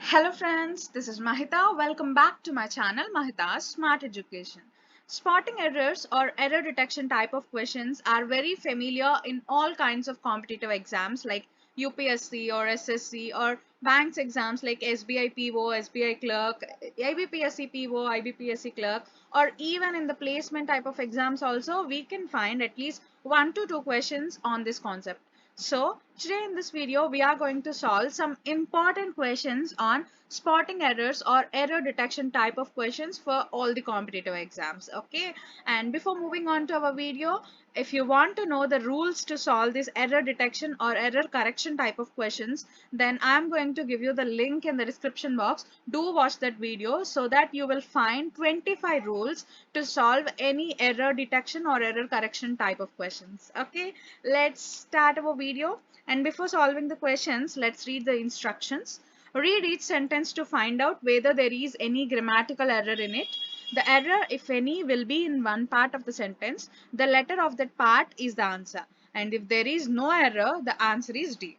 Hello friends, this is Mahita. Welcome back to my channel Mahita's Smart Education. Spotting errors or error detection type of questions are very familiar in all kinds of competitive exams like UPSC or SSC or banks exams like SBI PO, SBI Clerk, IBPS PO, IBPS Clerk, or even in the placement type of exams also we can find at least 1 to 2 questions on this concept. So today in this video we are going to solve some important questions on spotting errors or error detection type of questions for all the competitive exams. Okay, and before moving on to our video, if you want to know the rules to solve this error detection or error correction type of questions, then I am going to give you the link in the description box. Do watch that video so that you will find 25 rules to solve any error detection or error correction type of questions. Okay, let's start our video. And before solving the questions, let's read the instructions. Read each sentence to find out whether there is any grammatical error in it. The error, if any, will be in one part of the sentence. The letter of that part is the answer. And if there is no error, the answer is D.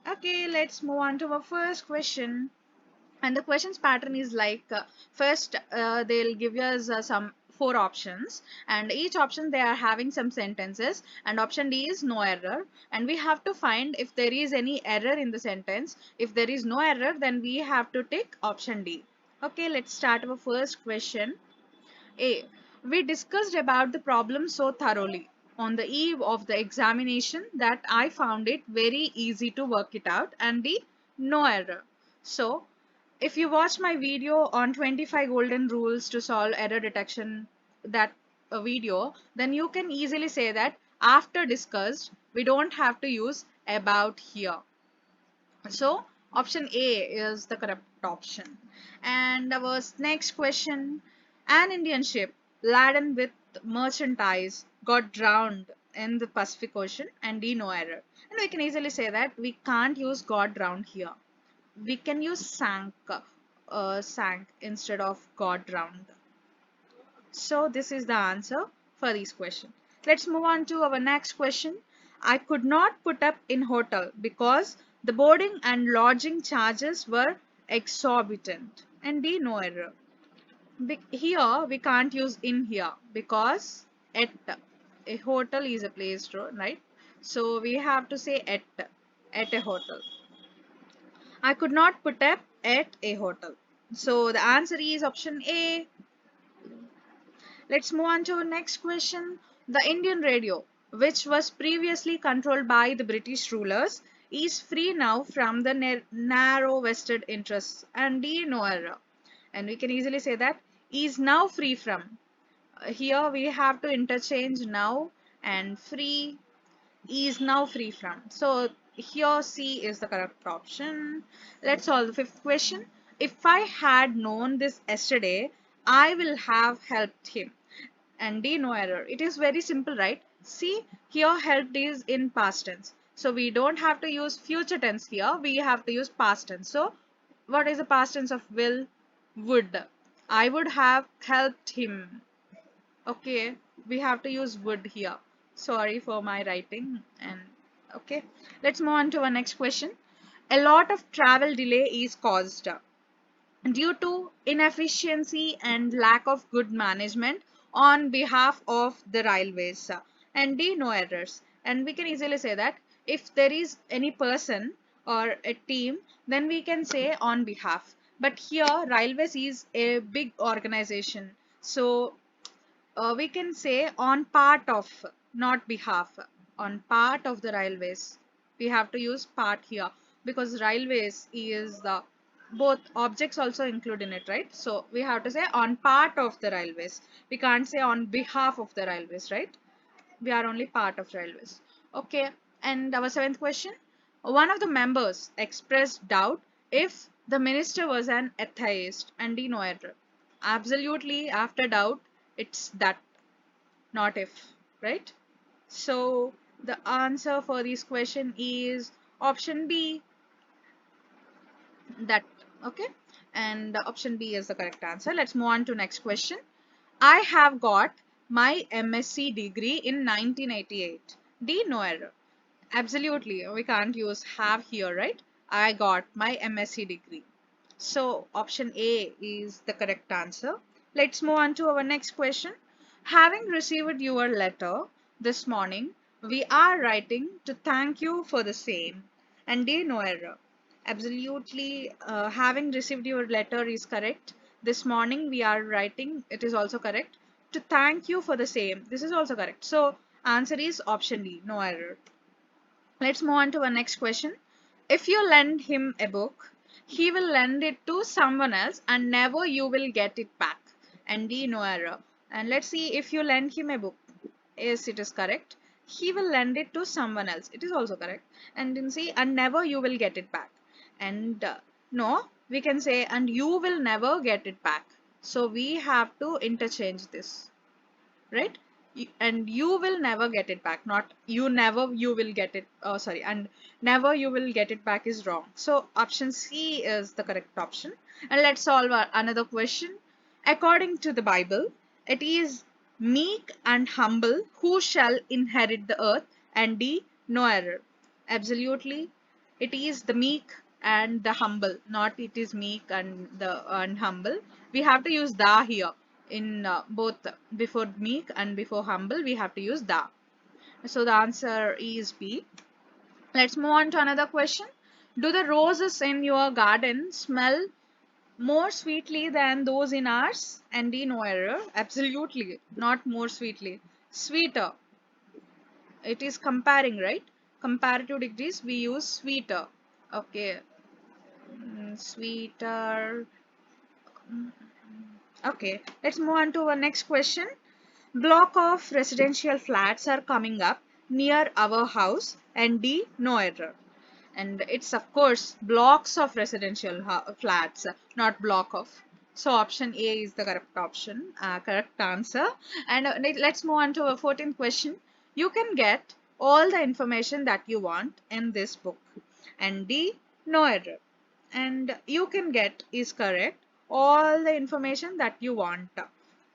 Okay, let's move on to our first question. And the questions pattern is like first they'll give us some four options, and each option they are having some sentences, and option D is no error, and we have to find if there is any error in the sentence. If there is no error, then we have to tick option D. Okay, let's start our first question. A. We discussed about the problem so thoroughly on the eve of the examination that I found it very easy to work it out. And D. No error. So if you watch my video on 25 golden rules to solve error detection, that video, then you can easily say that after discussed, we don't have to use about here. So option A is the correct option. And our next question, an Indian ship laden with merchandise got drowned in the Pacific Ocean, and D, no error. And we can easily say that we can't use got drowned here. We can use sank instead of got drowned. So this is the answer for this question. Let's move on to our next question. I could not put up in hotel because the boarding and lodging charges were exorbitant. And D, no error. Here we can't use in here because at a hotel is a place, right? So we have to say at a hotel. I could not put up at a hotel. So the answer is option A. Let's move on to our next question. The Indian radio, which was previously controlled by the British rulers, is free now from the narrow vested interests. And D, no error. And we can easily say that is now free from. Here we have to interchange now and free is now free from. So here C is the correct option. Let's solve the fifth question. If I had known this yesterday, I will have helped him. And D, no error. It is very simple, right? See, here helped is in past tense. So we don't have to use future tense here. We have to use past tense. So what is the past tense of will? Would. I would have helped him. Okay, we have to use would here. Sorry for my writing. And okay, let's move on to our next question. A lot of travel delay is caused due to inefficiency and lack of good management on behalf of the railways. And D, no errors. And we can easily say that if there is any person or a team, then we can say on behalf. But here railways is a big organization, so we can say on part of, not behalf. On part of the railways, we have to use part here because railways is the both objects also include in it, right? So we have to say on part of the railways. We can't say on behalf of the railways, right? We are only part of railways. Okay, and our seventh question. One of the members expressed doubt if the minister was an atheist, and D, no error. Absolutely, after doubt, it's that, not if, right? So the answer for this question is option B, that. Okay, and option B is the correct answer. Let's move on to next question. I have got my MSc degree in 1988. D, no error. Absolutely, we can't use have here, right? I got my MSc degree. So option A is the correct answer. Let's move on to our next question. Having received your letter this morning, we are writing to thank you for the same. And D, no error. Absolutely, having received your letter is correct. This morning we are writing, it is also correct. To thank you for the same, this is also correct. So answer is option D, no error. Let's move on to our next question. If you lend him a book, he will lend it to someone else and never you will get it back. And D, no error. And let's see, if you lend him a book. Yes, it is correct. He will lend it to someone else. It is also correct. And then see, and never you will get it back. And no, we can say, and you will never get it back. So we have to interchange this, right? And you will never get it back, not you never you will get it, oh sorry, and never you will get it back is wrong. So option C is the correct option. And let's solve another question. According to the Bible, it is meek and humble who shall inherit the earth. And D, no error. Absolutely, it is the meek and the humble, not it is meek and the and humble. We have to use the here in both, before meek and before humble we have to use the. So the answer is B. Let's move on to another question. Do the roses in your garden smell more sweetly than those in ours? And D, no error. Absolutely not more sweetly, sweeter. It is comparing, right? Comparative degrees we use sweeter. Okay. Sweeter. Okay, let's move on to our next question. Block of residential flats are coming up near our house. And D, no error. And it's of course blocks of residential flats, not block of. So option A is the correct option, correct answer. And let's move on to our 14th question. You can get all the information that you want in this book. And D, no error. And you can get is correct. All the information that you want.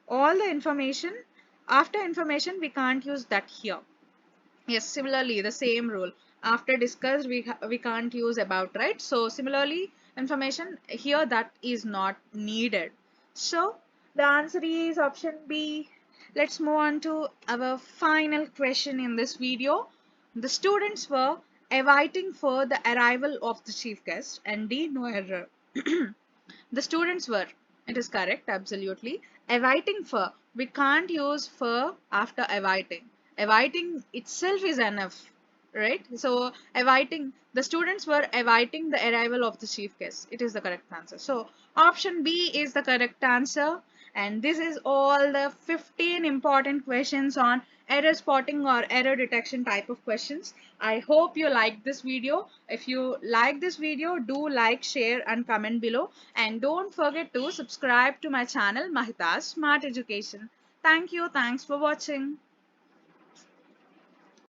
All the information, after information we can't use that here. Yes, similarly the same rule. After discussed we can't use about, right? So similarly information here that is not needed. So the answer is option B. Let's move on to our final question in this video. The students were awaiting for the arrival of the chief guest. And D, no error. The students were, it is correct, absolutely. Awaiting for, we can't use for after awaiting. Awaiting itself is enough, right? So awaiting, the students were awaiting the arrival of the chief guest. It is the correct answer. So option B is the correct answer. And this is all the 15 important questions on error spotting or error detection type of questions. I hope you like this video. If you like this video, do like, share and comment below. And don't forget to subscribe to my channel Mahita's Smart Education. Thank you. Thanks for watching.